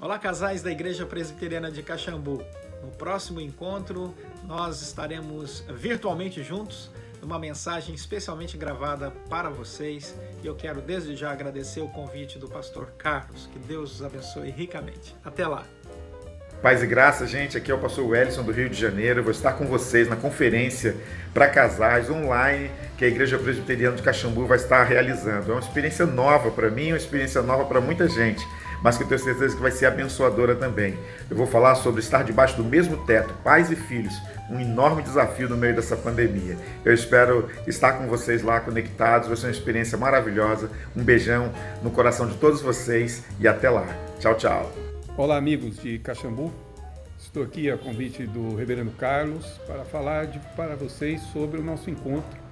Olá, casais da Igreja Presbiteriana de Caxambu. No próximo encontro, nós estaremos virtualmente juntos, numa mensagem especialmente gravada para vocês. E eu quero desde já agradecer o convite do pastor Carlos. Que Deus os abençoe ricamente. Até lá! Paz e graça, gente. Aqui é o pastor Wellington do Rio de Janeiro. Eu vou estar com vocês na conferência para casais online que a Igreja Presbiteriana de Caxambu vai estar realizando. É uma experiência nova para mim, uma experiência nova para muita gente, mas que eu tenho certeza que vai ser abençoadora também. Eu vou falar sobre estar debaixo do mesmo teto, pais e filhos, um enorme desafio no meio dessa pandemia. Eu espero estar com vocês lá conectados, vai ser uma experiência maravilhosa. Um beijão no coração de todos vocês e até lá. Tchau, tchau. Olá, amigos de Caxambu. Estou aqui a convite do Reverendo Carlos para falar para vocês sobre o nosso encontro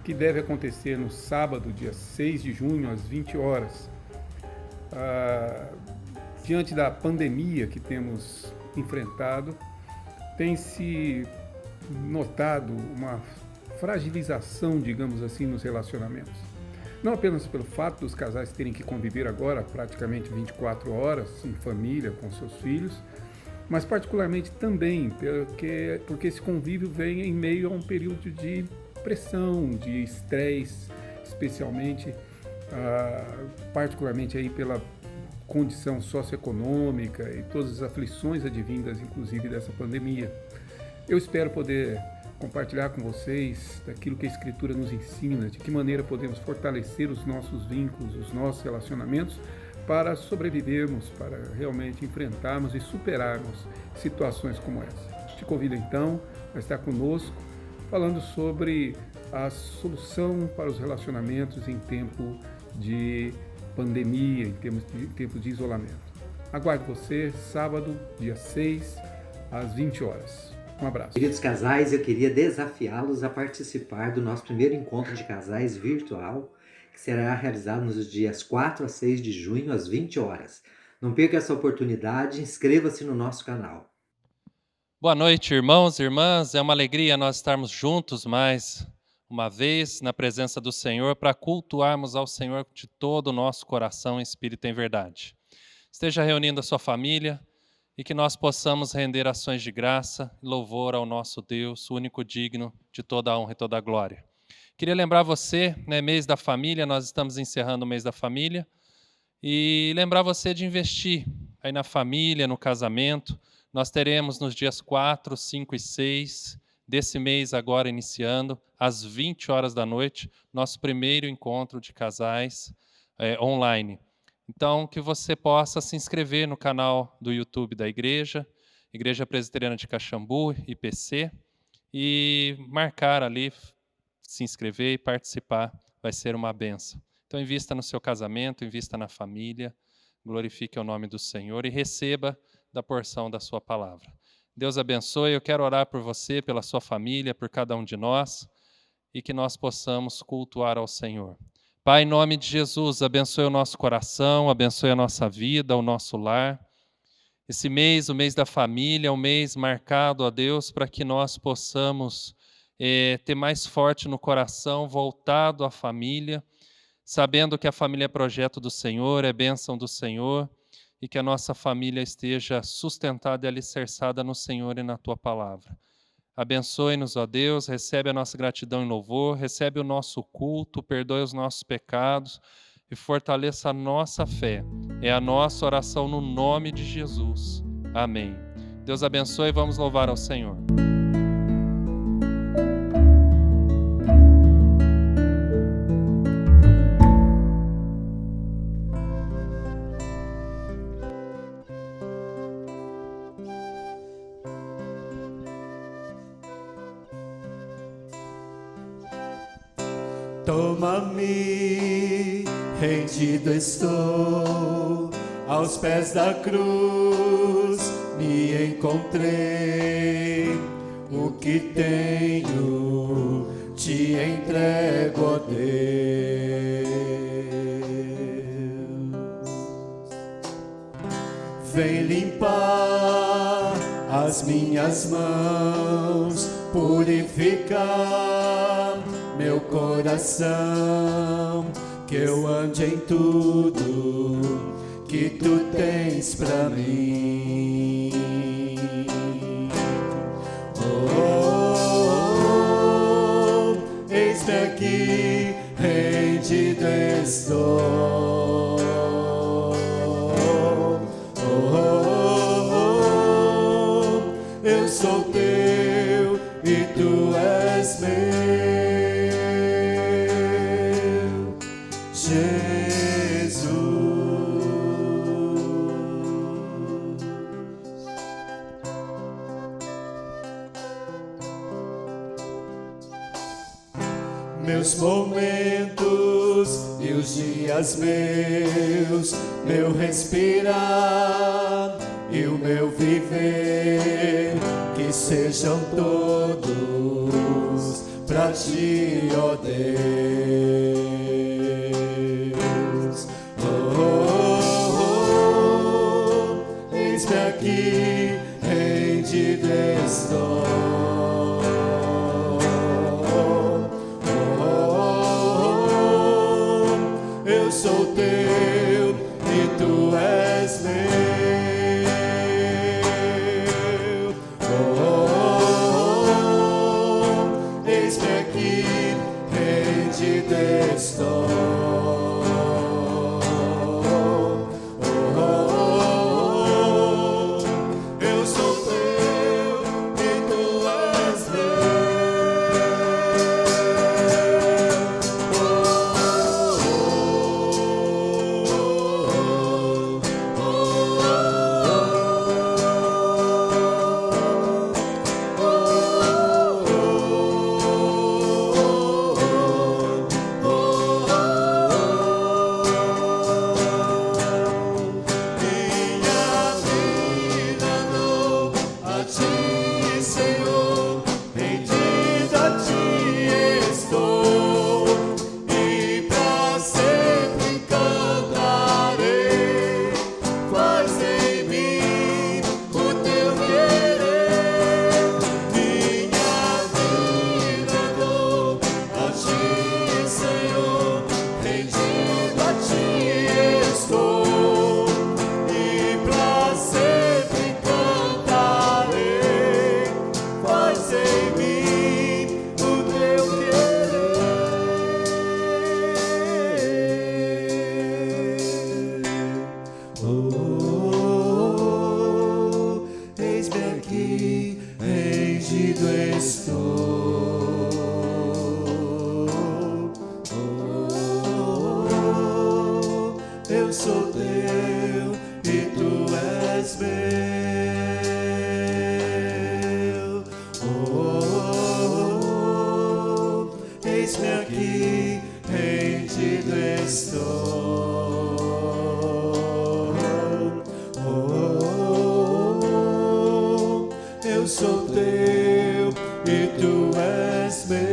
que deve acontecer no sábado, dia 6 de junho, às 20 horas. Diante da pandemia que temos enfrentado, tem-se notado uma fragilização, digamos assim, nos relacionamentos. Não apenas pelo fato dos casais terem que conviver agora praticamente 24 horas em família, com seus filhos, mas particularmente também porque esse convívio vem em meio a um período de pressão, de estresse, especialmente, particularmente aí pela condição socioeconômica e todas as aflições advindas, inclusive, dessa pandemia. Eu espero poder compartilhar com vocês daquilo que a Escritura nos ensina, de que maneira podemos fortalecer os nossos vínculos, os nossos relacionamentos, para sobrevivermos, para realmente enfrentarmos e superarmos situações como essa. Te convido então a estar conosco, falando sobre a solução para os relacionamentos em tempo de pandemia, em tempo de isolamento. Aguardo você, sábado, dia 6, às 20 horas. Um abraço. Queridos casais, eu queria desafiá-los a participar do nosso primeiro encontro de casais virtual, que será realizado nos dias 4 a 6 de junho, às 20 horas. Não perca essa oportunidade, inscreva-se no nosso canal. Boa noite, irmãos e irmãs. É uma alegria nós estarmos juntos mais uma vez na presença do Senhor para cultuarmos ao Senhor de todo o nosso coração, espírito e em verdade. Esteja reunindo a sua família e que nós possamos render ações de graça e louvor ao nosso Deus, o único digno de toda a honra e toda a glória. Queria lembrar você, mês da família, nós estamos encerrando o mês da família, e lembrar você de investir aí na família, no casamento. Nós teremos nos dias 4, 5 e 6 desse mês agora iniciando, às 20 horas da noite, nosso primeiro encontro de casais online. Então, que você possa se inscrever no canal do YouTube da Igreja Presbiteriana de Caxambu, IPC, e marcar ali, se inscrever e participar, vai ser uma bênção. Então, invista no seu casamento, invista na família, glorifique o nome do Senhor e receba da porção da sua palavra. Deus abençoe, eu quero orar por você, pela sua família, por cada um de nós, e que nós possamos cultuar ao Senhor. Pai, em nome de Jesus, abençoe o nosso coração, abençoe a nossa vida, o nosso lar. Esse mês, o mês da família, é um mês marcado, ó Deus, para que nós possamos ter mais forte no coração, voltado à família, sabendo que a família é projeto do Senhor, é bênção do Senhor, e que a nossa família esteja sustentada e alicerçada no Senhor e na Tua palavra. Abençoe-nos, ó Deus, recebe a nossa gratidão e louvor, recebe o nosso culto, perdoe os nossos pecados e fortaleça a nossa fé. É a nossa oração no nome de Jesus. Amém. Deus abençoe e vamos louvar ao Senhor. Toma-me, rendido estou, aos pés da cruz me encontrei. O que tenho te entrego, ó Deus. Vem limpar as minhas mãos, purificar meu coração, que eu ande em tudo que tu tens pra mim. Eis-me aqui, rendido estou. Eu sou teu e tu és meu, Jesus. Meus momentos e os dias meus, meu respirar e o meu viver, que sejam todos pra ti, ó Deus. Eis-me aqui, rendido estou. Eu sou teu e tu és meu. Eis-me aqui, rendido estou. Eu sou teu e tu és Eu sou teu e tu és meu. Eis-me aqui, rendido estou. Eu sou teu e tu és meu.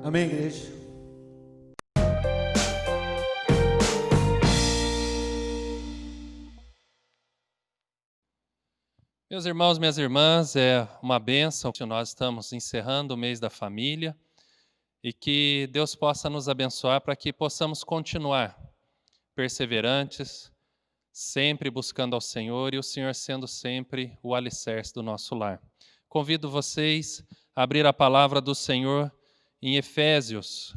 Amém, igreja? Meus irmãos, minhas irmãs, é uma bênção que nós estamos encerrando o mês da família e que Deus possa nos abençoar para que possamos continuar perseverantes, sempre buscando ao Senhor e o Senhor sendo sempre o alicerce do nosso lar. Convido vocês a abrir a palavra do Senhor em Efésios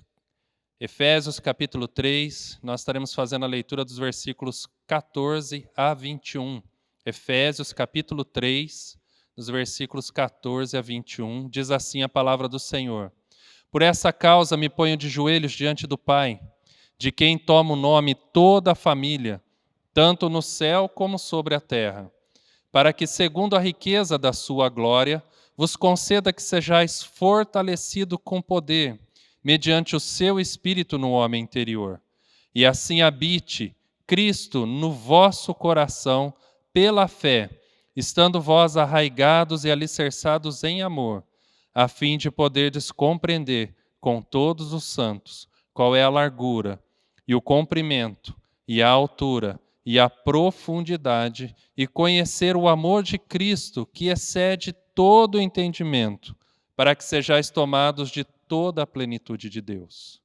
capítulo 3, nós estaremos fazendo a leitura dos versículos 14 a 21. Efésios capítulo 3, dos versículos 14 a 21, diz assim a palavra do Senhor. Por essa causa me ponho de joelhos diante do Pai, de quem toma o nome toda a família, tanto no céu como sobre a terra, para que, segundo a riqueza da sua glória, vos conceda que sejais fortalecido com poder, mediante o seu Espírito no homem interior, e assim habite Cristo no vosso coração pela fé, estando vós arraigados e alicerçados em amor, a fim de poderdes compreender com todos os santos qual é a largura, e o comprimento, e a altura, e a profundidade, e conhecer o amor de Cristo, que excede todo o entendimento, para que sejais tomados de toda a plenitude de Deus.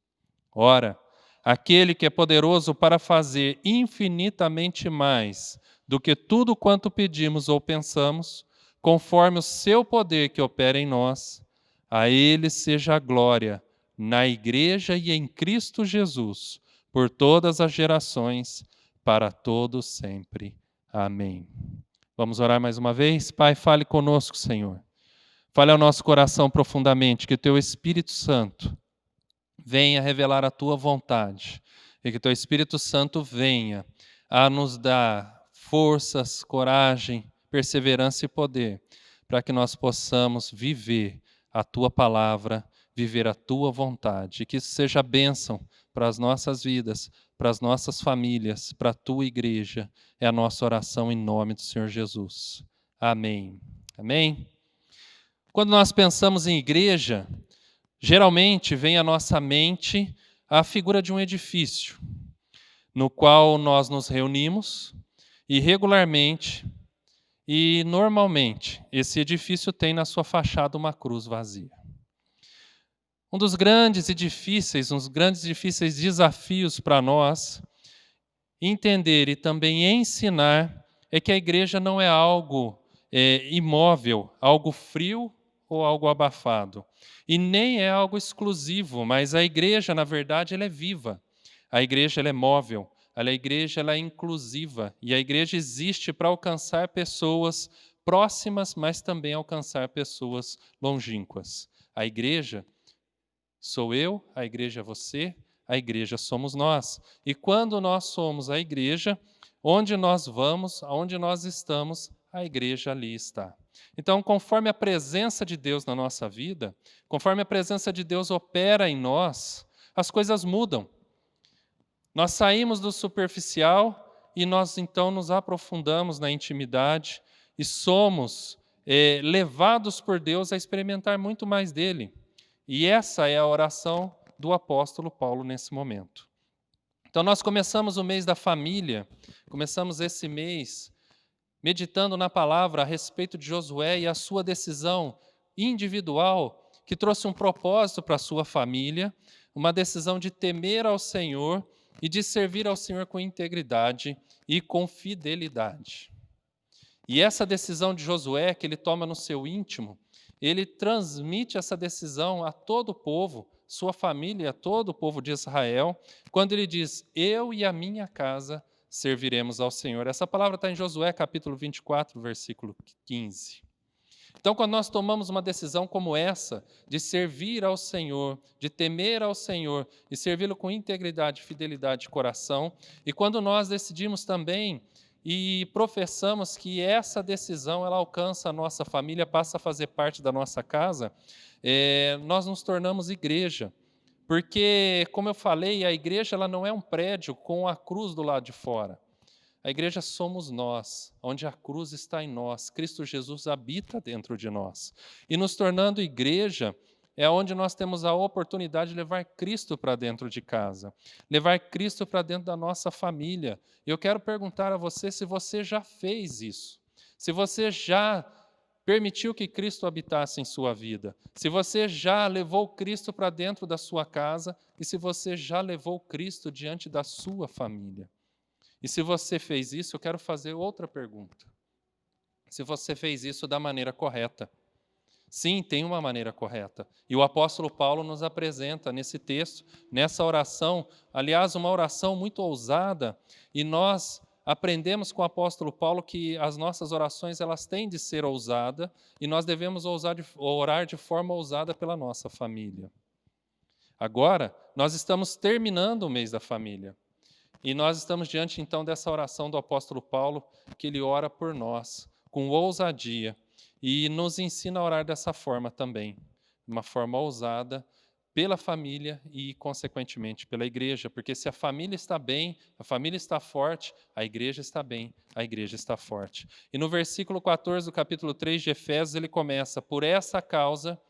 Ora, aquele que é poderoso para fazer infinitamente mais do que tudo quanto pedimos ou pensamos, conforme o seu poder que opera em nós, a ele seja a glória na Igreja e em Cristo Jesus, por todas as gerações, para todos sempre. Amém. Vamos orar mais uma vez? Pai, fale conosco, Senhor. Fale ao nosso coração profundamente, que o Teu Espírito Santo venha revelar a Tua vontade, e que o Teu Espírito Santo venha a nos dar forças, coragem, perseverança e poder, para que nós possamos viver a Tua palavra, viver a Tua vontade, e que isso seja bênção para as nossas vidas, para as nossas famílias, para a Tua igreja. É a nossa oração em nome do Senhor Jesus. Amém. Amém? Quando nós pensamos em igreja, geralmente vem à nossa mente a figura de um edifício, no qual nós nos reunimos, e regularmente e normalmente esse edifício tem na sua fachada uma cruz vazia. Um dos grandes desafios para nós entender e também ensinar é que a igreja não é algo imóvel, algo frio ou algo abafado. E nem é algo exclusivo, mas a igreja, na verdade, ela é viva. A igreja ela é móvel, a igreja ela é inclusiva. E a igreja existe para alcançar pessoas próximas, mas também alcançar pessoas longínquas. A igreja sou eu, a igreja é você, a igreja somos nós. E quando nós somos a igreja, onde nós vamos, aonde nós estamos, a igreja ali está. Então, conforme a presença de Deus na nossa vida, conforme a presença de Deus opera em nós, as coisas mudam. Nós saímos do superficial e nós então nos aprofundamos na intimidade e somos levados por Deus a experimentar muito mais dele. E essa é a oração do apóstolo Paulo nesse momento. Então nós começamos o mês da família, começamos esse mês meditando na palavra a respeito de Josué e a sua decisão individual, que trouxe um propósito para a sua família, uma decisão de temer ao Senhor e de servir ao Senhor com integridade e com fidelidade. E essa decisão de Josué, que ele toma no seu íntimo, ele transmite essa decisão a todo o povo, sua família, a todo o povo de Israel, quando ele diz: eu e a minha casa serviremos ao Senhor. Essa palavra está em Josué, capítulo 24, versículo 15. Então, quando nós tomamos uma decisão como essa, de servir ao Senhor, de temer ao Senhor e servi-lo com integridade, fidelidade de coração, e quando nós decidimos também e professamos que essa decisão ela alcança a nossa família, passa a fazer parte da nossa casa, nós nos tornamos igreja. Porque, como eu falei, a igreja ela não é um prédio com a cruz do lado de fora. A igreja somos nós, onde a cruz está em nós. Cristo Jesus habita dentro de nós. E nos tornando igreja, é onde nós temos a oportunidade de levar Cristo para dentro de casa, levar Cristo para dentro da nossa família. E eu quero perguntar a você se você já fez isso, se você já permitiu que Cristo habitasse em sua vida, se você já levou Cristo para dentro da sua casa e se você já levou Cristo diante da sua família. E se você fez isso, eu quero fazer outra pergunta. Se você fez isso da maneira correta. Sim, tem uma maneira correta. E o apóstolo Paulo nos apresenta nesse texto, nessa oração, aliás, uma oração muito ousada, e nós aprendemos com o apóstolo Paulo que as nossas orações elas têm de ser ousadas e nós devemos orar de forma ousada pela nossa família. Agora, nós estamos terminando o mês da família e nós estamos diante então dessa oração do apóstolo Paulo, que ele ora por nós com ousadia e nos ensina a orar dessa forma também, uma forma ousada, pela família e, consequentemente, pela igreja. Porque se a família está bem, a família está forte, a igreja está bem, a igreja está forte. E no versículo 14 do capítulo 3 de Efésios, ele começa: por essa causa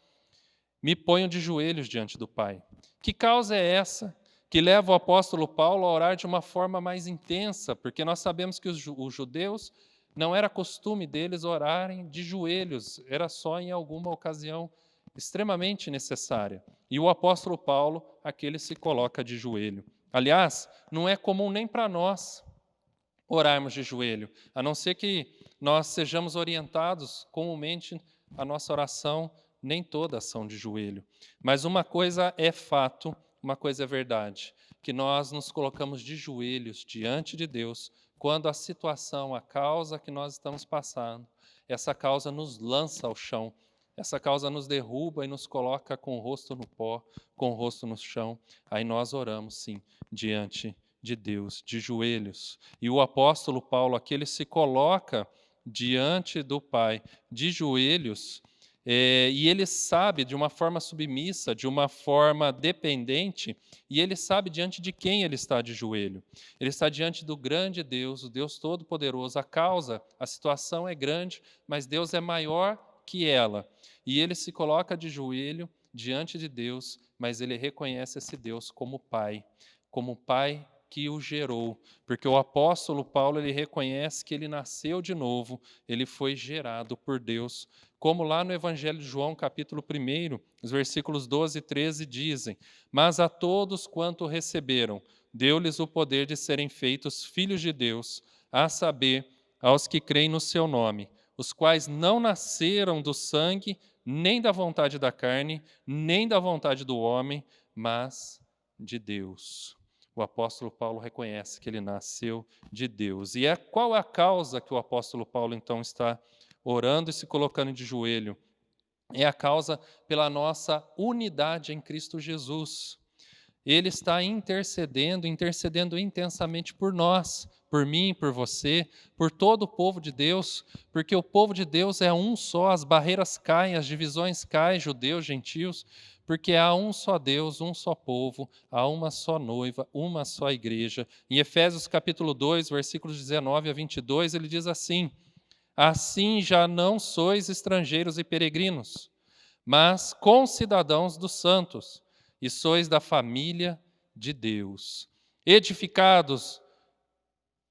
me ponho de joelhos diante do Pai. Que causa é essa? que leva o apóstolo Paulo a orar de uma forma mais intensa, porque nós sabemos que os judeus não era costume deles orarem de joelhos, era só em alguma ocasião extremamente necessária. E o apóstolo Paulo, aqui ele se coloca de joelho. Aliás, não é comum nem para nós orarmos de joelho, a não ser que nós sejamos orientados comumente a nossa oração, nem todas são de joelho. Mas uma coisa é fato, uma coisa é verdade, que nós nos colocamos de joelhos diante de Deus quando a situação, a causa que nós estamos passando, essa causa nos lança ao chão, essa causa nos derruba e nos coloca com o rosto no pó, com o rosto no chão. Aí nós oramos, sim, diante de Deus, de joelhos. E o apóstolo Paulo aqui, ele se coloca diante do Pai, de joelhos, e ele sabe de uma forma submissa, de uma forma dependente, e ele sabe diante de quem ele está de joelho. Ele está diante do grande Deus, o Deus Todo-Poderoso. A causa, a situação é grande, mas Deus é maior que ela. E ele se coloca de joelho diante de Deus, mas ele reconhece esse Deus como Pai que o gerou, porque o apóstolo Paulo ele reconhece que ele nasceu de novo, ele foi gerado por Deus, como lá no Evangelho de João, capítulo 1, os versículos 12 e 13 dizem: mas a todos quanto receberam, deu-lhes o poder de serem feitos filhos de Deus, a saber, aos que creem no seu nome, os quais não nasceram do sangue, nem da vontade da carne, nem da vontade do homem, mas de Deus. O apóstolo Paulo reconhece que ele nasceu de Deus. E qual é a causa que o apóstolo Paulo, então, está orando e se colocando de joelho? É a causa pela nossa unidade em Cristo Jesus. Ele está intercedendo intensamente por nós, por mim, por você, por todo o povo de Deus, porque o povo de Deus é um só, as barreiras caem, as divisões caem, judeus, gentios, porque há um só Deus, um só povo, há uma só noiva, uma só igreja. Em Efésios capítulo 2, versículos 19 a 22, ele diz assim: assim já não sois estrangeiros e peregrinos, mas concidadãos dos santos, e sois da família de Deus, edificados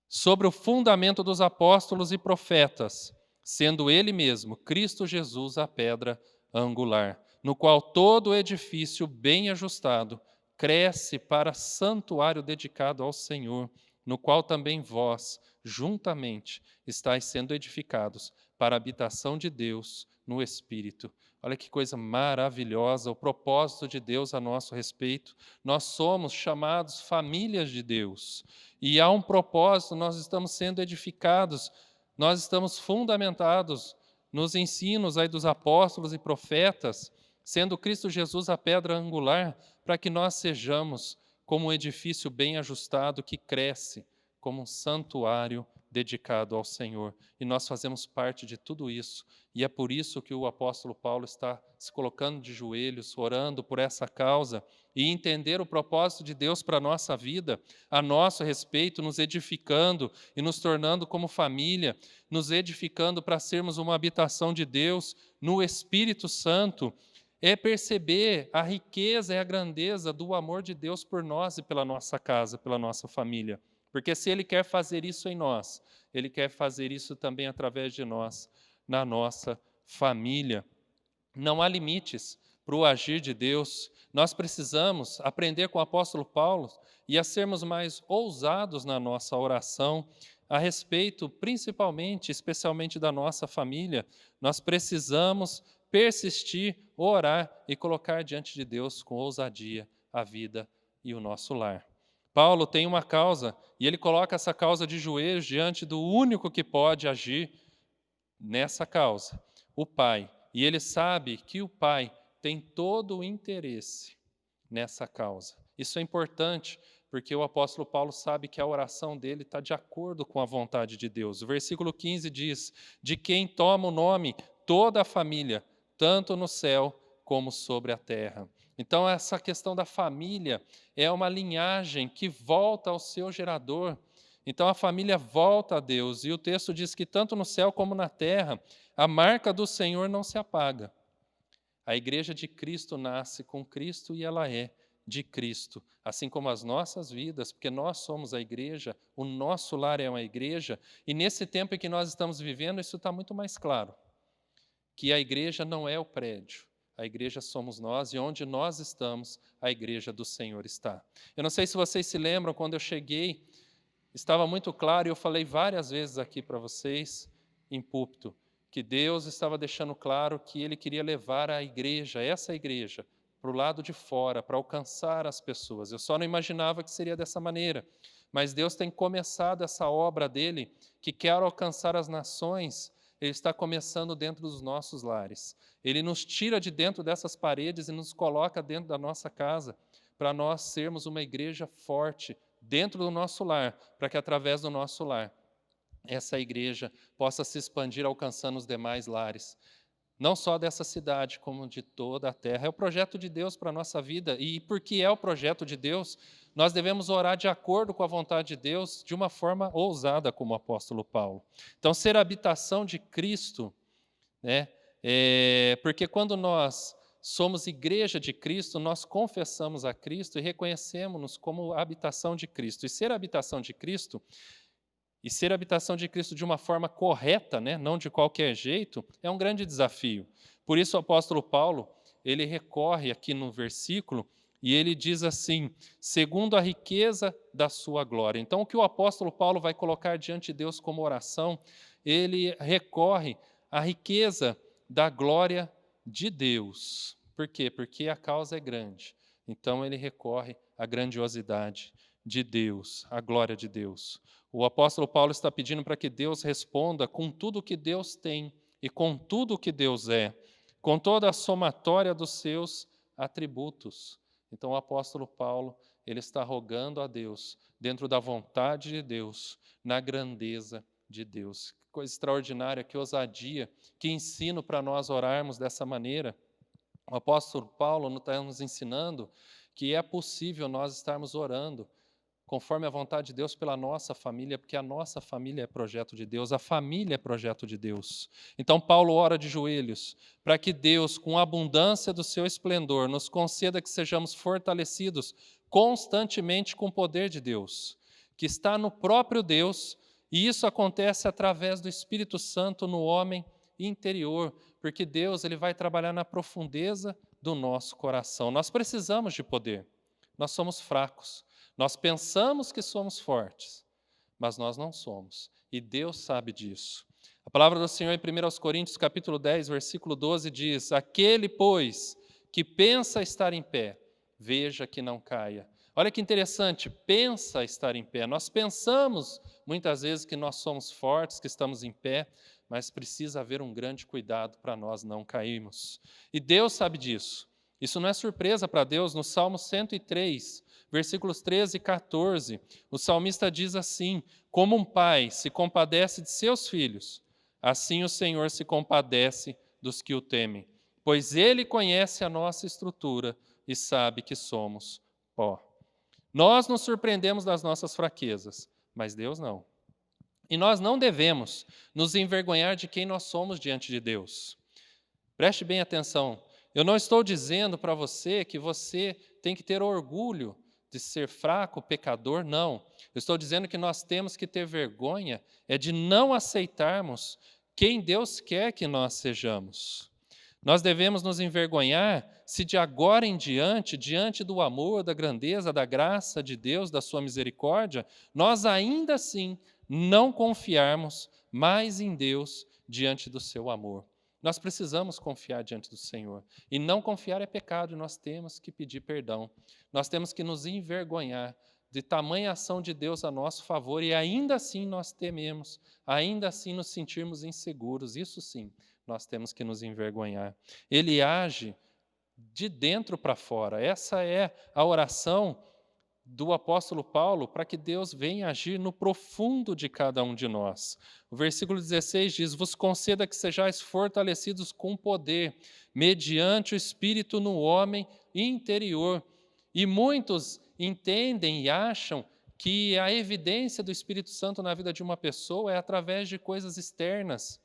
sobre o fundamento dos apóstolos e profetas, sendo ele mesmo, Cristo Jesus, a pedra angular, no qual todo o edifício bem ajustado cresce para santuário dedicado ao Senhor, no qual também vós, juntamente, estáis sendo edificados para a habitação de Deus no Espírito. Olha que coisa maravilhosa, o propósito de Deus a nosso respeito. Nós somos chamados famílias de Deus. E há um propósito, nós estamos sendo edificados, nós estamos fundamentados nos ensinos aí dos apóstolos e profetas, sendo Cristo Jesus a pedra angular, para que nós sejamos como um edifício bem ajustado que cresce, como um santuário dedicado ao Senhor. E nós fazemos parte de tudo isso. E é por isso que o apóstolo Paulo está se colocando de joelhos, orando por essa causa e entender o propósito de Deus para a nossa vida, a nosso respeito, nos edificando e nos tornando como família, nos edificando para sermos uma habitação de Deus no Espírito Santo. É perceber a riqueza e a grandeza do amor de Deus por nós e pela nossa casa, pela nossa família. Porque se Ele quer fazer isso em nós, Ele quer fazer isso também através de nós, na nossa família. Não há limites para o agir de Deus. Nós precisamos aprender com o apóstolo Paulo e a sermos mais ousados na nossa oração a respeito, principalmente, especialmente da nossa família. Nós precisamos persistir, orar e colocar diante de Deus com ousadia a vida e o nosso lar. Paulo tem uma causa e ele coloca essa causa de joelhos diante do único que pode agir nessa causa, o Pai. E ele sabe que o Pai tem todo o interesse nessa causa. Isso é importante, porque o apóstolo Paulo sabe que a oração dele está de acordo com a vontade de Deus. O versículo 15 diz: de quem toma o nome toda a família, tanto no céu como sobre a terra. Então, essa questão da família é uma linhagem que volta ao seu gerador. Então, a família volta a Deus. E o texto diz que tanto no céu como na terra, a marca do Senhor não se apaga. A igreja de Cristo nasce com Cristo e ela é de Cristo, assim como as nossas vidas, porque nós somos a igreja, o nosso lar é uma igreja, e nesse tempo em que nós estamos vivendo, isso está muito mais claro, que a igreja não é o prédio, a igreja somos nós, e onde nós estamos, a igreja do Senhor está. Eu não sei se vocês se lembram, quando eu cheguei, estava muito claro, e eu falei várias vezes aqui para vocês, em púlpito, que Deus estava deixando claro que Ele queria levar a igreja, essa igreja, para o lado de fora, para alcançar as pessoas. Eu só não imaginava que seria dessa maneira. Mas Deus tem começado essa obra dele, que quer alcançar as nações. Ele está começando dentro dos nossos lares. Ele nos tira de dentro dessas paredes e nos coloca dentro da nossa casa, para nós sermos uma igreja forte dentro do nosso lar, para que através do nosso lar, essa igreja possa se expandir alcançando os demais lares. Não só dessa cidade, como de toda a terra. É o projeto de Deus para a nossa vida. E porque é o projeto de Deus, nós devemos orar de acordo com a vontade de Deus, de uma forma ousada, como o apóstolo Paulo. Então, ser a habitação de Cristo, né? Porque quando nós somos igreja de Cristo, nós confessamos a Cristo e reconhecemos-nos como a habitação de Cristo. E ser a habitação de Cristo... E ser a habitação de Cristo de uma forma correta, né, não de qualquer jeito, é um grande desafio. Por isso o apóstolo Paulo, ele recorre aqui no versículo e ele diz assim, segundo a riqueza da sua glória. Então o que o apóstolo Paulo vai colocar diante de Deus como oração, ele recorre à riqueza da glória de Deus. Por quê? Porque a causa é grande. Então ele recorre à grandiosidade de Deus, à glória de Deus. O apóstolo Paulo está pedindo para que Deus responda com tudo o que Deus tem e com tudo o que Deus é, com toda a somatória dos seus atributos. Então o apóstolo Paulo, ele está rogando a Deus, dentro da vontade de Deus, na grandeza de Deus. Que coisa extraordinária, que ousadia, que ensino para nós orarmos dessa maneira. O apóstolo Paulo está nos ensinando que é possível nós estarmos orando conforme a vontade de Deus pela nossa família, porque a nossa família é projeto de Deus, a família é projeto de Deus. Então Paulo ora de joelhos, para que Deus, com a abundância do seu esplendor, nos conceda que sejamos fortalecidos constantemente com o poder de Deus, que está no próprio Deus, e isso acontece através do Espírito Santo no homem interior, porque Deus ele vai trabalhar na profundeza do nosso coração. Nós precisamos de poder, nós somos fracos. Nós pensamos que somos fortes, mas nós não somos. E Deus sabe disso. A palavra do Senhor em 1 Coríntios, capítulo 10, versículo 12, diz, aquele, pois, que pensa estar em pé, veja que não caia. Olha que interessante, pensa estar em pé. Nós pensamos, muitas vezes, que nós somos fortes, que estamos em pé, mas precisa haver um grande cuidado para nós não cairmos. E Deus sabe disso. Isso não é surpresa para Deus. No Salmo 103, versículos 13 e 14, o salmista diz assim, como um pai se compadece de seus filhos, assim o Senhor se compadece dos que o temem, pois Ele conhece a nossa estrutura e sabe que somos pó. Nós nos surpreendemos das nossas fraquezas, mas Deus não. E nós não devemos nos envergonhar de quem nós somos diante de Deus. Preste bem atenção. Eu não estou dizendo para você que você tem que ter orgulho de ser fraco, pecador, não. Eu estou dizendo que nós temos que ter vergonha de não aceitarmos quem Deus quer que nós sejamos. Nós devemos nos envergonhar se de agora em diante, diante do amor, da grandeza, da graça de Deus, da sua misericórdia, nós ainda assim não confiarmos mais em Deus diante do seu amor. Nós precisamos confiar diante do Senhor. E não confiar é pecado, e nós temos que pedir perdão. Nós temos que nos envergonhar de tamanha ação de Deus a nosso favor, e ainda assim nós tememos, ainda assim nos sentirmos inseguros. Isso sim, nós temos que nos envergonhar. Ele age de dentro para fora. Essa é a oração do apóstolo Paulo para que Deus venha agir no profundo de cada um de nós. O versículo 16 diz, vos conceda que sejais fortalecidos com poder, mediante o Espírito no homem interior. E muitos entendem e acham que a evidência do Espírito Santo na vida de uma pessoa é através de coisas externas,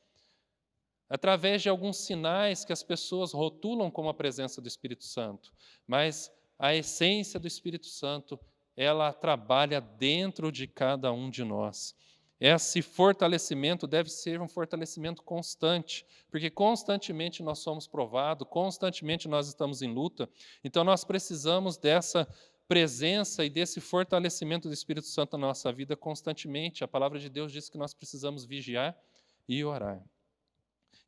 através de alguns sinais que as pessoas rotulam como a presença do Espírito Santo. Mas a essência do Espírito Santo, ela trabalha dentro de cada um de nós. Esse fortalecimento deve ser um fortalecimento constante, porque constantemente nós somos provados, constantemente nós estamos em luta, então nós precisamos dessa presença e desse fortalecimento do Espírito Santo na nossa vida constantemente. A palavra de Deus diz que nós precisamos vigiar e orar.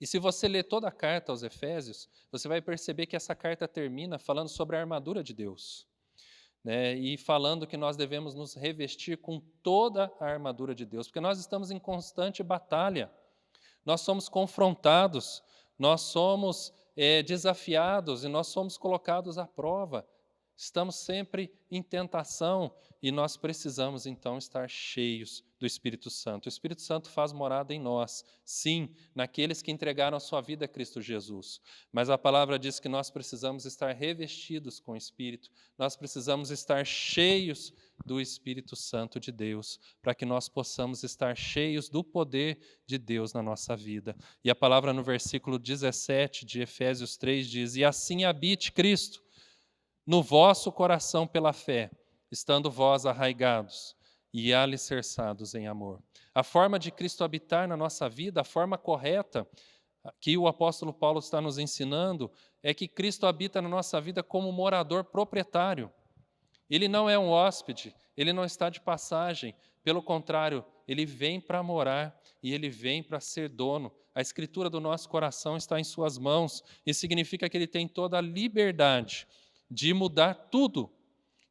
E se você ler toda a carta aos Efésios, você vai perceber que essa carta termina falando sobre a armadura de Deus, né? E falando que nós devemos nos revestir com toda a armadura de Deus, porque nós estamos em constante batalha, nós somos confrontados, nós somos desafiados e nós somos colocados à prova. Estamos sempre em tentação e nós precisamos, então, estar cheios do Espírito Santo. O Espírito Santo faz morada em nós, sim, naqueles que entregaram a sua vida a Cristo Jesus. Mas a palavra diz que nós precisamos estar revestidos com o Espírito, nós precisamos estar cheios do Espírito Santo de Deus, para que nós possamos estar cheios do poder de Deus na nossa vida. E a palavra no versículo 17 de Efésios 3 diz: "E assim habite Cristo no vosso coração pela fé, estando vós arraigados e alicerçados em amor." A forma de Cristo habitar na nossa vida, a forma correta que o apóstolo Paulo está nos ensinando, é que Cristo habita na nossa vida como morador proprietário. Ele não é um hóspede, ele não está de passagem, pelo contrário, ele vem para morar e ele vem para ser dono. A escritura do nosso coração está em suas mãos, e significa que ele tem toda a liberdade de mudar tudo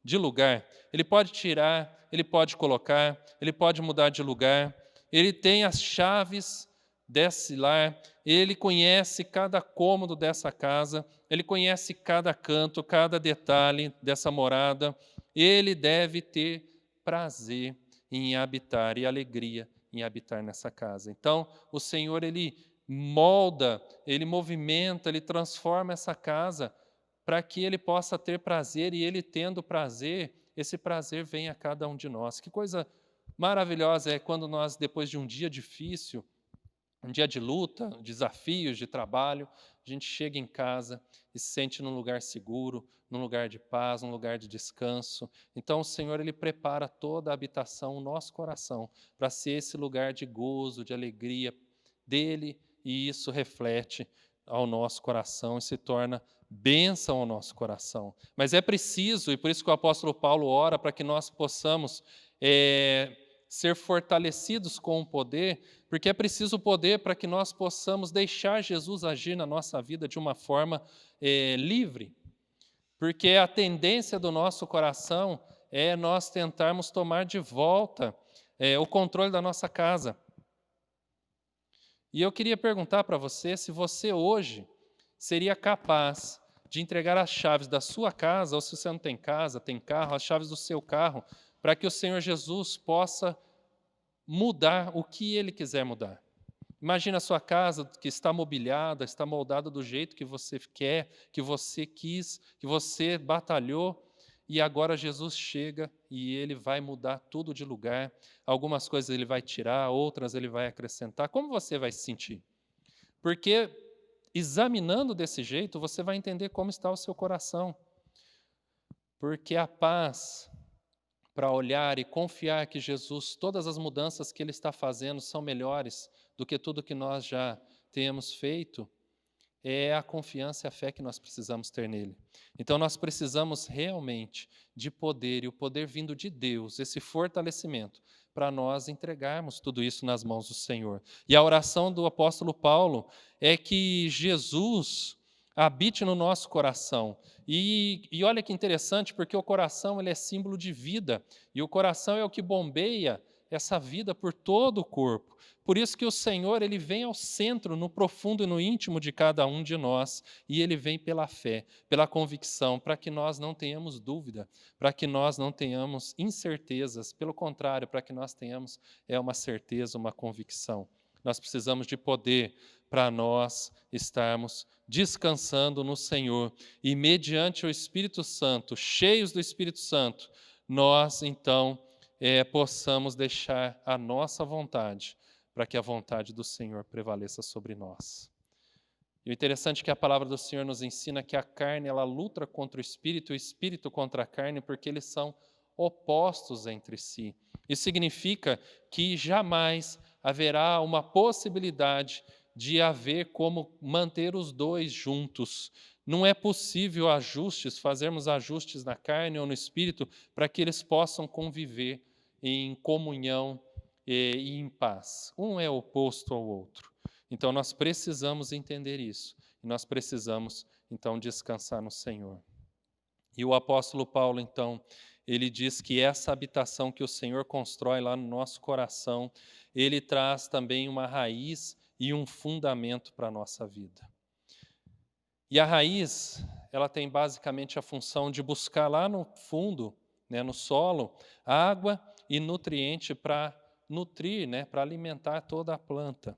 de lugar. Ele pode tirar, ele pode colocar, ele pode mudar de lugar. Ele tem as chaves desse lar, ele conhece cada cômodo dessa casa, ele conhece cada canto, cada detalhe dessa morada. Ele deve ter prazer em habitar e alegria em habitar nessa casa. Então, o Senhor, ele molda, ele movimenta, ele transforma essa casa para que ele possa ter prazer, e ele tendo prazer, esse prazer vem a cada um de nós. Que coisa maravilhosa é quando nós, depois de um dia difícil, um dia de luta, desafios de trabalho, a gente chega em casa e se sente num lugar seguro, num lugar de paz, num lugar de descanso. Então o Senhor, ele prepara toda a habitação, o nosso coração, para ser esse lugar de gozo, de alegria dele, e isso reflete ao nosso coração e se torna bênção ao nosso coração. Mas é preciso, e por isso que o apóstolo Paulo ora para que nós possamos ser fortalecidos com o poder, porque é preciso poder para que nós possamos deixar Jesus agir na nossa vida de uma forma livre. Porque a tendência do nosso coração é nós tentarmos tomar de volta o controle da nossa casa. E eu queria perguntar para você se você hoje seria capaz de entregar as chaves da sua casa, ou se você não tem casa, tem carro, as chaves do seu carro, para que o Senhor Jesus possa mudar o que Ele quiser mudar. Imagina a sua casa que está mobiliada, está moldada do jeito que você quer, que você quis, que você batalhou, e agora Jesus chega e Ele vai mudar tudo de lugar. Algumas coisas Ele vai tirar, outras Ele vai acrescentar. Como você vai se sentir? Porque examinando desse jeito, você vai entender como está o seu coração. Porque a paz, para olhar e confiar que Jesus, todas as mudanças que Ele está fazendo são melhores do que tudo que nós já temos feito, é a confiança e a fé que nós precisamos ter nele. Então nós precisamos realmente de poder, e o poder vindo de Deus, esse fortalecimento, para nós entregarmos tudo isso nas mãos do Senhor. E a oração do apóstolo Paulo é que Jesus habite no nosso coração. E olha que interessante, porque o coração, ele é símbolo de vida, e o coração é o que bombeia essa vida por todo o corpo. Por isso que o Senhor, ele vem ao centro, no profundo e no íntimo de cada um de nós, e ele vem pela fé, pela convicção, para que nós não tenhamos dúvida, para que nós não tenhamos incertezas, pelo contrário, para que nós tenhamos uma certeza, uma convicção. Nós precisamos de poder para nós estarmos descansando no Senhor, e mediante o Espírito Santo, cheios do Espírito Santo, nós então possamos deixar a nossa vontade, para que a vontade do Senhor prevaleça sobre nós. E o interessante é que a palavra do Senhor nos ensina que a carne ela luta contra o espírito contra a carne, porque eles são opostos entre si. Isso significa que jamais haverá uma possibilidade de haver como manter os dois juntos. Não é possível fazermos ajustes na carne ou no espírito para que eles possam conviver em comunhão e em paz. Um é oposto ao outro. Então nós precisamos entender isso. E nós precisamos, então, descansar no Senhor. E o apóstolo Paulo, então, ele diz que essa habitação que o Senhor constrói lá no nosso coração, ele traz também uma raiz e um fundamento para a nossa vida. E a raiz, ela tem basicamente a função de buscar lá no fundo, né, no solo, água e nutriente para nutrir, né, para alimentar toda a planta.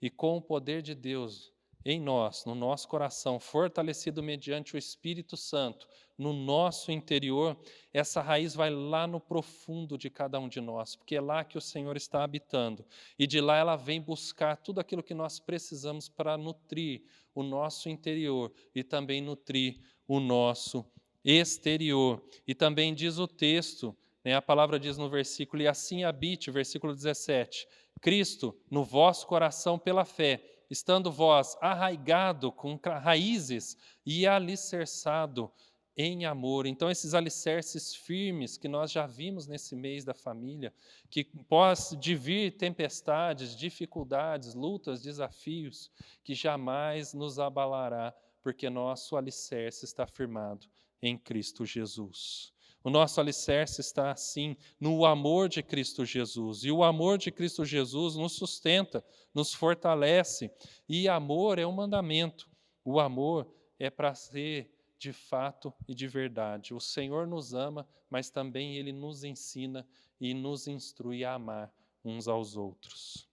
E com o poder de Deus em nós, no nosso coração, fortalecido mediante o Espírito Santo, no nosso interior, essa raiz vai lá no profundo de cada um de nós, porque é lá que o Senhor está habitando. E de lá ela vem buscar tudo aquilo que nós precisamos para nutrir o nosso interior e também nutrir o nosso exterior. E também diz o texto, né, a palavra diz no versículo, e assim habite, versículo 17, Cristo no vosso coração pela fé, estando vós arraigado com raízes e alicerçado em amor. Então, esses alicerces firmes que nós já vimos nesse mês da família, que pode vir tempestades, dificuldades, lutas, desafios, que jamais nos abalará, porque nosso alicerce está firmado em Cristo Jesus. O nosso alicerce está, assim, no amor de Cristo Jesus. E o amor de Cristo Jesus nos sustenta, nos fortalece. E amor é um mandamento. O amor é para ser de fato e de verdade. O Senhor nos ama, mas também Ele nos ensina e nos instrui a amar uns aos outros.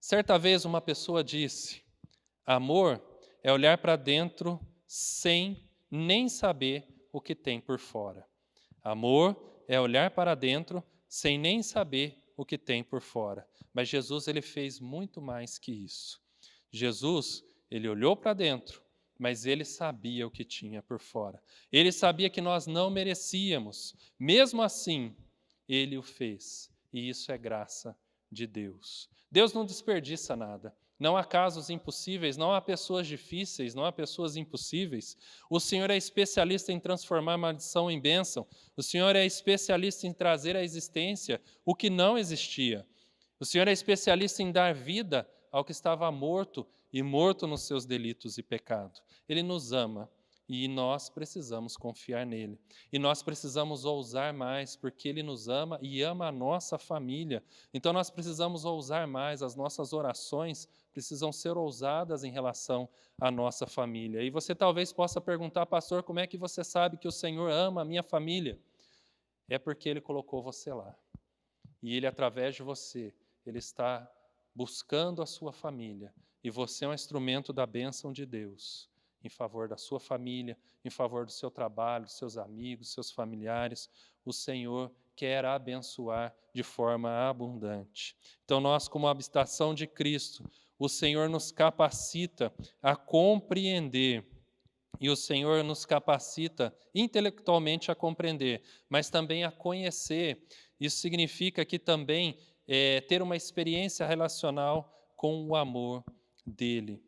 Certa vez uma pessoa disse, amor é olhar para dentro sem nem saber o que tem por fora. Amor é olhar para dentro sem nem saber o que tem por fora. Mas Jesus, ele fez muito mais que isso. Jesus, ele olhou para dentro, mas ele sabia o que tinha por fora. Ele sabia que nós não merecíamos. Mesmo assim, ele o fez. E isso é graça de Deus. Deus não desperdiça nada. Não há casos impossíveis, não há pessoas difíceis, não há pessoas impossíveis. O Senhor é especialista em transformar maldição em bênção. O Senhor é especialista em trazer à existência o que não existia. O Senhor é especialista em dar vida ao que estava morto e morto nos seus delitos e pecado. Ele nos ama e nós precisamos confiar nele. E nós precisamos ousar mais, porque ele nos ama e ama a nossa família. Então nós precisamos ousar mais, as nossas orações precisam ser ousadas em relação à nossa família. E você talvez possa perguntar, pastor, como é que você sabe que o Senhor ama a minha família? É porque ele colocou você lá. E ele, através de você, ele está buscando a sua família. E você é um instrumento da bênção de Deus, em favor da sua família, em favor do seu trabalho, dos seus amigos, seus familiares. O Senhor quer abençoar de forma abundante. Então, nós, como habitação de Cristo, o Senhor nos capacita a compreender, e o Senhor nos capacita intelectualmente a compreender, mas também a conhecer. Isso significa que também ter uma experiência relacional com o amor dele.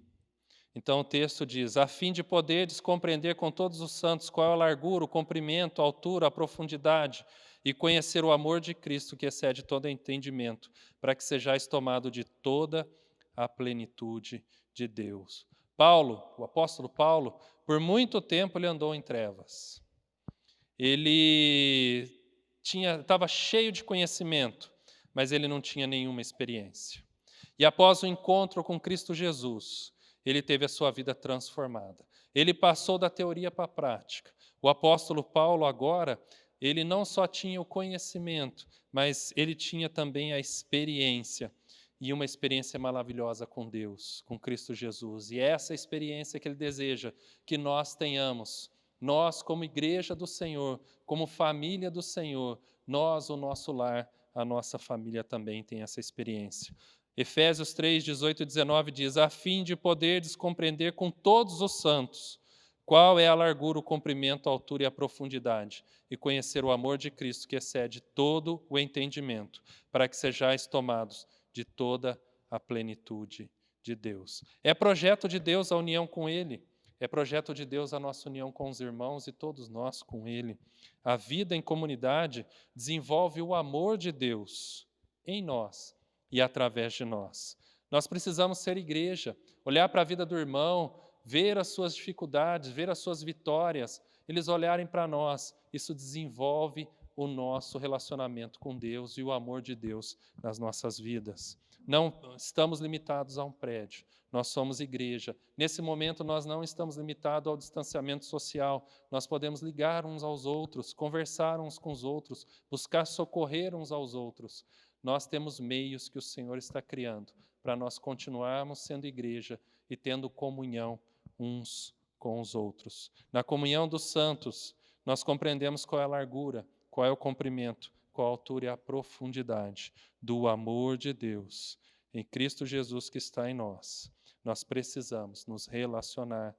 Então o texto diz, a fim de poderes compreender com todos os santos qual é a largura, o comprimento, a altura, a profundidade, e conhecer o amor de Cristo que excede todo entendimento, para que sejais tomado de toda a plenitude de Deus. Paulo, o apóstolo Paulo, por muito tempo ele andou em trevas. Ele estava cheio de conhecimento, mas ele não tinha nenhuma experiência. E após o encontro com Cristo Jesus, ele teve a sua vida transformada. Ele passou da teoria para a prática. O apóstolo Paulo agora, ele não só tinha o conhecimento, mas ele tinha também a experiência. E uma experiência maravilhosa com Deus, com Cristo Jesus. E é essa experiência que ele deseja que nós tenhamos. Nós, como igreja do Senhor, como família do Senhor, nós, o nosso lar, a nossa família também tem essa experiência. Efésios 3, 18 e 19 diz: a fim de poderdes compreender com todos os santos qual é a largura, o comprimento, a altura e a profundidade, e conhecer o amor de Cristo que excede todo o entendimento, para que sejais tomados de toda a plenitude de Deus. É projeto de Deus a união com Ele, é projeto de Deus a nossa união com os irmãos e todos nós com Ele. A vida em comunidade desenvolve o amor de Deus em nós e através de nós. Nós precisamos ser igreja, olhar para a vida do irmão, ver as suas dificuldades, ver as suas vitórias, eles olharem para nós. Isso desenvolve o nosso relacionamento com Deus e o amor de Deus nas nossas vidas. Não estamos limitados a um prédio, nós somos igreja. Nesse momento, nós não estamos limitados ao distanciamento social, nós podemos ligar uns aos outros, conversar uns com os outros, buscar socorrer uns aos outros. Nós temos meios que o Senhor está criando para nós continuarmos sendo igreja e tendo comunhão uns com os outros. Na comunhão dos santos, nós compreendemos qual é a largura, qual é o comprimento, qual a altura e a profundidade do amor de Deus em Cristo Jesus que está em nós. Nós precisamos nos relacionar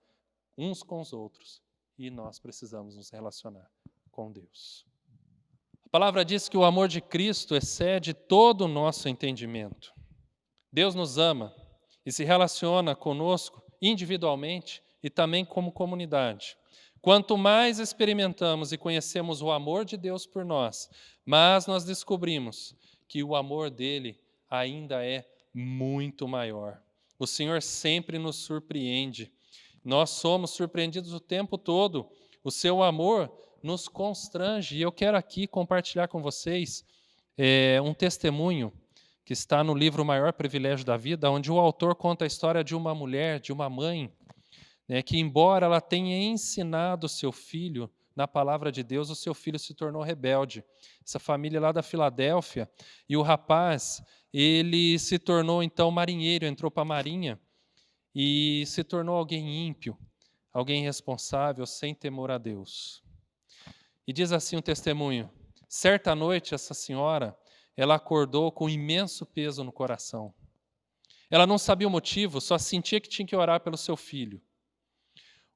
uns com os outros e nós precisamos nos relacionar com Deus. A palavra diz que o amor de Cristo excede todo o nosso entendimento. Deus nos ama e se relaciona conosco individualmente e também como comunidade. Quanto mais experimentamos e conhecemos o amor de Deus por nós, mais nós descobrimos que o amor dele ainda é muito maior. O Senhor sempre nos surpreende. Nós somos surpreendidos o tempo todo. O seu amor nos constrange. E eu quero aqui compartilhar com vocês um testemunho que está no livro O Maior Privilégio da Vida, onde o autor conta a história de uma mulher, de uma mãe, que embora ela tenha ensinado o seu filho na palavra de Deus, o seu filho se tornou rebelde. Essa família lá da Filadélfia, e o rapaz, ele se tornou então marinheiro, entrou para a marinha e se tornou alguém ímpio, alguém irresponsável, sem temor a Deus. E diz assim o testemunho: certa noite essa senhora, ela acordou com um imenso peso no coração. Ela não sabia o motivo, só sentia que tinha que orar pelo seu filho.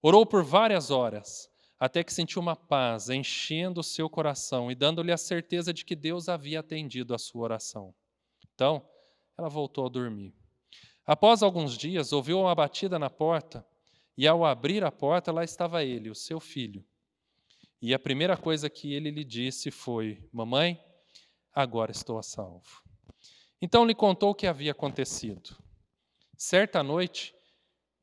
Orou por várias horas, até que sentiu uma paz enchendo o seu coração e dando-lhe a certeza de que Deus havia atendido a sua oração. Então, ela voltou a dormir. Após alguns dias, ouviu uma batida na porta, e ao abrir a porta, lá estava ele, o seu filho. E a primeira coisa que ele lhe disse foi: mamãe, agora estou a salvo. Então lhe contou o que havia acontecido. Certa noite,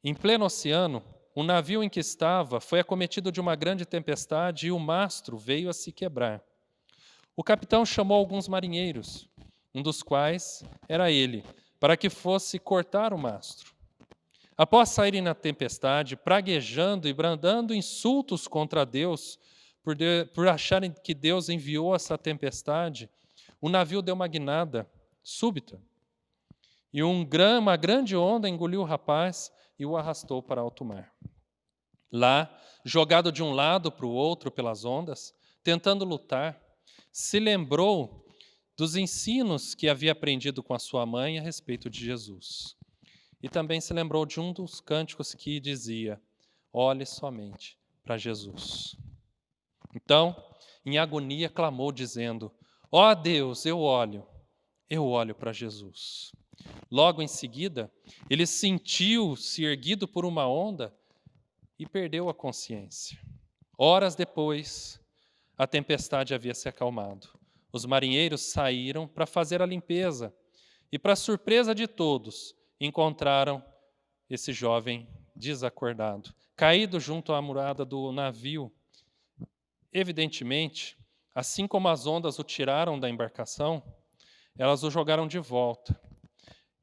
em pleno oceano, o navio em que estava foi acometido de uma grande tempestade e o mastro veio a se quebrar. O capitão chamou alguns marinheiros, um dos quais era ele, para que fosse cortar o mastro. Após saírem na tempestade, praguejando e brandando insultos contra Deus, por acharem que Deus enviou essa tempestade, o navio deu uma guinada súbita. E uma grande onda engoliu o rapaz e o arrastou para alto mar. Lá, jogado de um lado para o outro pelas ondas, tentando lutar, se lembrou dos ensinos que havia aprendido com a sua mãe a respeito de Jesus. E também se lembrou de um dos cânticos que dizia: olhe somente para Jesus. Então, em agonia, clamou, dizendo: ó Deus, eu olho para Jesus. Logo em seguida, ele sentiu-se erguido por uma onda e perdeu a consciência. Horas depois, a tempestade havia se acalmado. Os marinheiros saíram para fazer a limpeza e, para surpresa de todos, encontraram esse jovem desacordado, caído junto à murada do navio. Evidentemente, assim como as ondas o tiraram da embarcação, elas o jogaram de volta.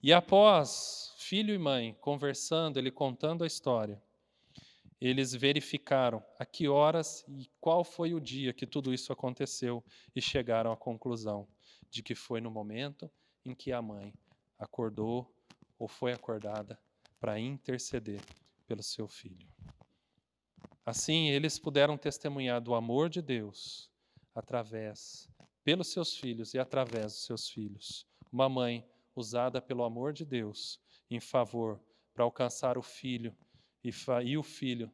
E após filho e mãe conversando, ele contando a história, eles verificaram a que horas e qual foi o dia que tudo isso aconteceu e chegaram à conclusão de que foi no momento em que a mãe acordou ou foi acordada para interceder pelo seu filho. Assim, eles puderam testemunhar do amor de Deus pelos seus filhos e através dos seus filhos. Uma mãe usada pelo amor de Deus em favor para alcançar o filho, e o filho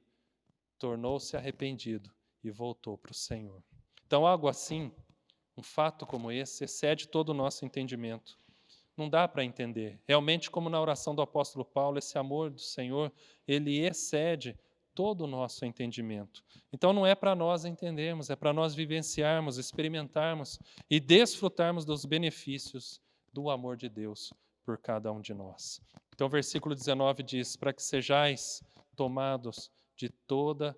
tornou-se arrependido e voltou para o Senhor. Então, algo assim, um fato como esse, excede todo o nosso entendimento. Não dá para entender. Realmente, como na oração do apóstolo Paulo, esse amor do Senhor, ele excede todo o nosso entendimento. Então não é para nós entendermos, é para nós vivenciarmos, experimentarmos e desfrutarmos dos benefícios do amor de Deus por cada um de nós. Então o versículo 19 diz: para que sejais tomados de toda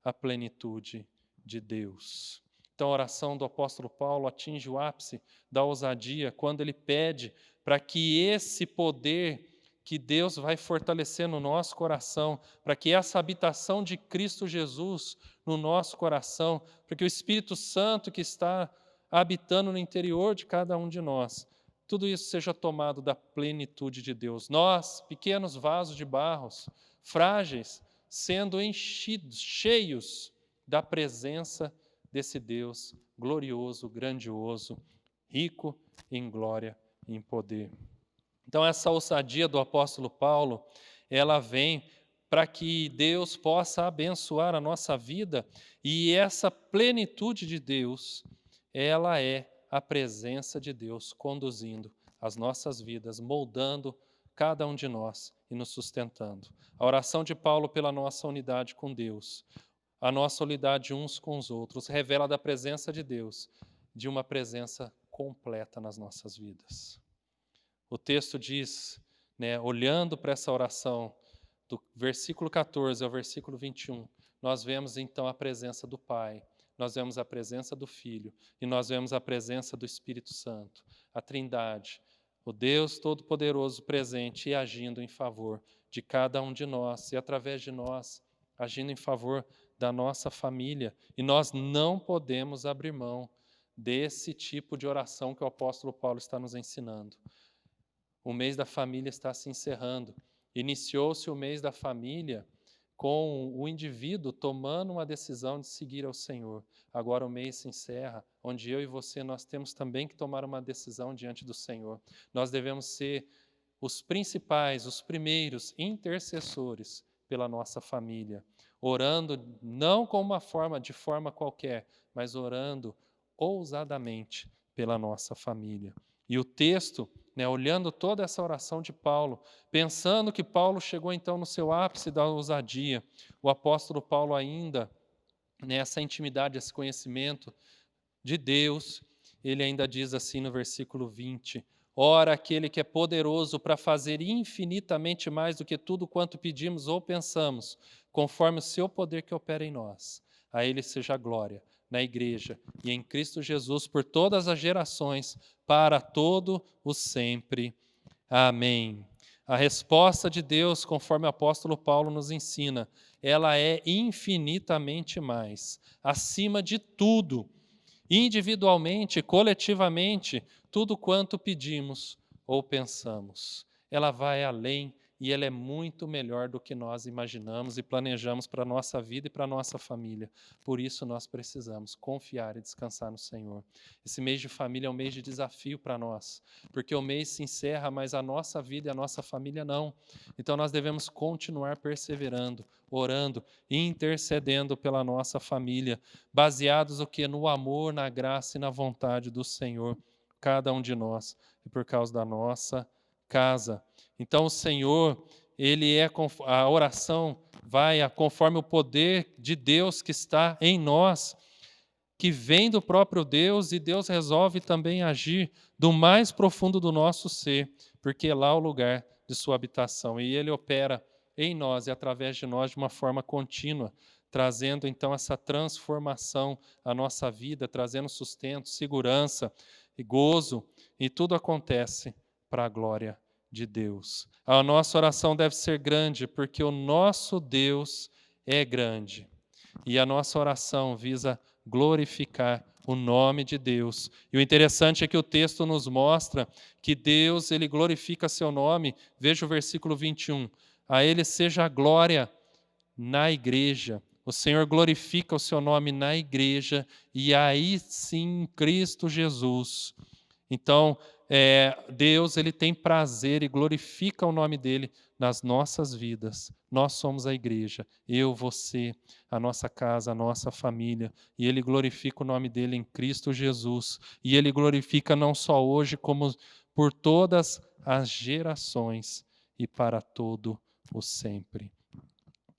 a plenitude de Deus. Então a oração do apóstolo Paulo atinge o ápice da ousadia quando ele pede para que esse poder que Deus vai fortalecer no nosso coração, para que essa habitação de Cristo Jesus no nosso coração, para que o Espírito Santo que está habitando no interior de cada um de nós, tudo isso seja tomado da plenitude de Deus. Nós, pequenos vasos de barros, frágeis, sendo enchidos, cheios da presença desse Deus glorioso, grandioso, rico em glória e em poder. Então, essa ousadia do apóstolo Paulo, ela vem para que Deus possa abençoar a nossa vida, e essa plenitude de Deus, ela é a presença de Deus conduzindo as nossas vidas, moldando cada um de nós e nos sustentando. A oração de Paulo pela nossa unidade com Deus, a nossa unidade uns com os outros, revela da presença de Deus, de uma presença completa nas nossas vidas. O texto diz, olhando para essa oração, do versículo 14 ao versículo 21, nós vemos então a presença do Pai, nós vemos a presença do Filho e nós vemos a presença do Espírito Santo, a Trindade, o Deus Todo-Poderoso presente e agindo em favor de cada um de nós e através de nós, agindo em favor da nossa família. E nós não podemos abrir mão desse tipo de oração que o apóstolo Paulo está nos ensinando. O mês da família está se encerrando. Iniciou-se o mês da família com o indivíduo tomando uma decisão de seguir ao Senhor. Agora o mês se encerra, onde eu e você, nós temos também que tomar uma decisão diante do Senhor. Nós devemos ser os principais, os primeiros intercessores pela nossa família, orando não de forma qualquer, mas orando ousadamente pela nossa família. E o texto, olhando toda essa oração de Paulo, pensando que Paulo chegou então no seu ápice da ousadia, o apóstolo Paulo ainda, nessa intimidade, esse conhecimento de Deus, ele ainda diz assim no versículo 20, ora, aquele que é poderoso para fazer infinitamente mais do que tudo quanto pedimos ou pensamos, conforme o seu poder que opera em nós, a ele seja a glória na igreja e em Cristo Jesus por todas as gerações, para todo o sempre. Amém. A resposta de Deus, conforme o apóstolo Paulo nos ensina, ela é infinitamente mais, acima de tudo, individualmente, coletivamente, tudo quanto pedimos ou pensamos. Ela vai além e ela é muito melhor do que nós imaginamos e planejamos para a nossa vida e para a nossa família. Por isso nós precisamos confiar e descansar no Senhor. Esse mês de família é um mês de desafio para nós, porque o mês se encerra, mas a nossa vida e a nossa família não. Então nós devemos continuar perseverando, orando e intercedendo pela nossa família, baseados no amor, na graça e na vontade do Senhor, cada um de nós, e por causa da nossa casa. Então o Senhor, a oração vai conforme o poder de Deus que está em nós, que vem do próprio Deus, e Deus resolve também agir do mais profundo do nosso ser, porque é lá o lugar de sua habitação, e Ele opera em nós e através de nós de uma forma contínua, trazendo então essa transformação à nossa vida, trazendo sustento, segurança e gozo, e tudo acontece para a glória de Deus. A nossa oração deve ser grande, porque o nosso Deus é grande. E a nossa oração visa glorificar o nome de Deus. E o interessante é que o texto nos mostra que Deus, ele glorifica seu nome. Veja o versículo 21. A ele seja a glória na igreja. O Senhor glorifica o seu nome na igreja, e aí sim, Cristo Jesus, Então, Deus ele tem prazer e glorifica o nome dele nas nossas vidas. Nós somos a igreja, eu, você, a nossa casa, a nossa família, e ele glorifica o nome dele em Cristo Jesus. E ele glorifica não só hoje, como por todas as gerações e para todo o sempre.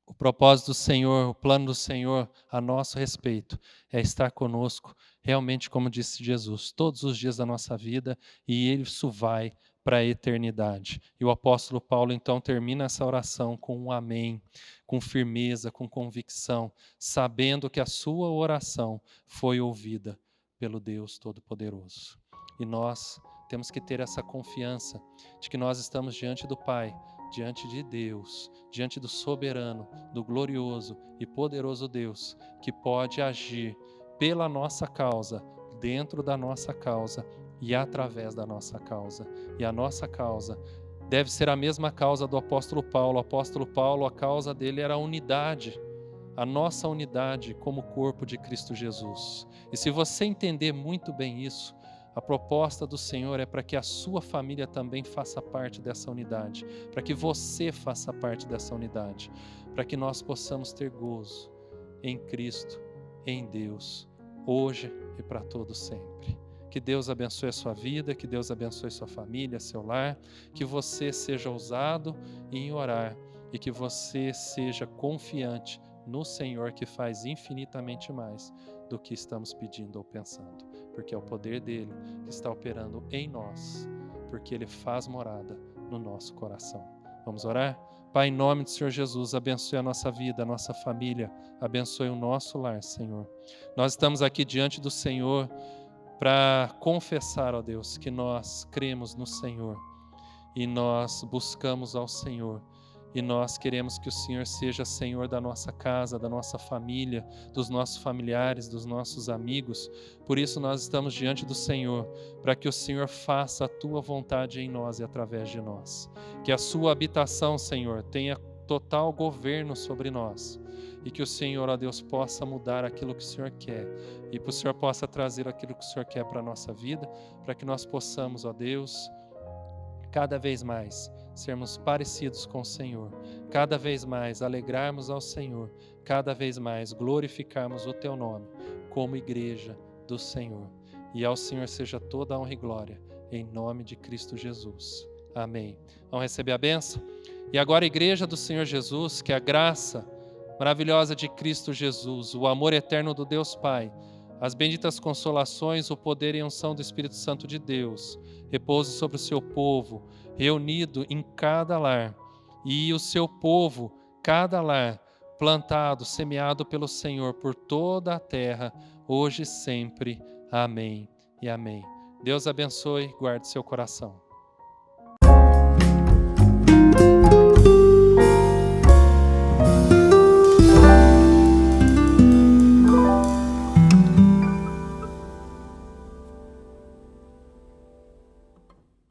O propósito do Senhor, o plano do Senhor a nosso respeito é estar conosco, realmente, como disse Jesus, todos os dias da nossa vida, e isso vai para a eternidade. E o apóstolo Paulo, então, termina essa oração com um amém, com firmeza, com convicção, sabendo que a sua oração foi ouvida pelo Deus Todo-Poderoso. E nós temos que ter essa confiança de que nós estamos diante do Pai, diante de Deus, diante do soberano, do glorioso e poderoso Deus, que pode agir pela nossa causa, dentro da nossa causa e através da nossa causa. E a nossa causa deve ser a mesma causa do apóstolo Paulo. O apóstolo Paulo, a causa dele era a unidade, a nossa unidade como corpo de Cristo Jesus. E se você entender muito bem isso, a proposta do Senhor é para que a sua família também faça parte dessa unidade, para que você faça parte dessa unidade, para que nós possamos ter gozo em Cristo, em Deus, hoje e para todo sempre. Que Deus abençoe a sua vida, que Deus abençoe sua família, seu lar, que você seja ousado em orar e que você seja confiante no Senhor, que faz infinitamente mais do que estamos pedindo ou pensando, porque é o poder dele que está operando em nós, porque ele faz morada no nosso coração. Vamos orar? Pai, em nome do Senhor Jesus, abençoe a nossa vida, a nossa família, abençoe o nosso lar, Senhor. Nós estamos aqui diante do Senhor para confessar, ó Deus, que nós cremos no Senhor e nós buscamos ao Senhor. E nós queremos que o Senhor seja Senhor da nossa casa, da nossa família, dos nossos familiares, dos nossos amigos. Por isso nós estamos diante do Senhor, para que o Senhor faça a Tua vontade em nós e através de nós. Que a Sua habitação, Senhor, tenha total governo sobre nós. E que o Senhor, ó Deus, possa mudar aquilo que o Senhor quer. E que o Senhor possa trazer aquilo que o Senhor quer para a nossa vida, para que nós possamos, ó Deus, cada vez mais sermos parecidos com o Senhor, cada vez mais alegrarmos ao Senhor, cada vez mais glorificarmos o Teu nome como igreja do Senhor. E ao Senhor seja toda a honra e glória, em nome de Cristo Jesus. Amém. Vamos receber a bênção? E agora, igreja do Senhor Jesus, que a graça maravilhosa de Cristo Jesus, o amor eterno do Deus Pai, as benditas consolações, o poder e a unção do Espírito Santo de Deus repouse sobre o seu povo, reunido em cada lar, e o seu povo, cada lar, plantado, semeado pelo Senhor por toda a terra, hoje e sempre. Amém e amém. Deus abençoe e guarde seu coração.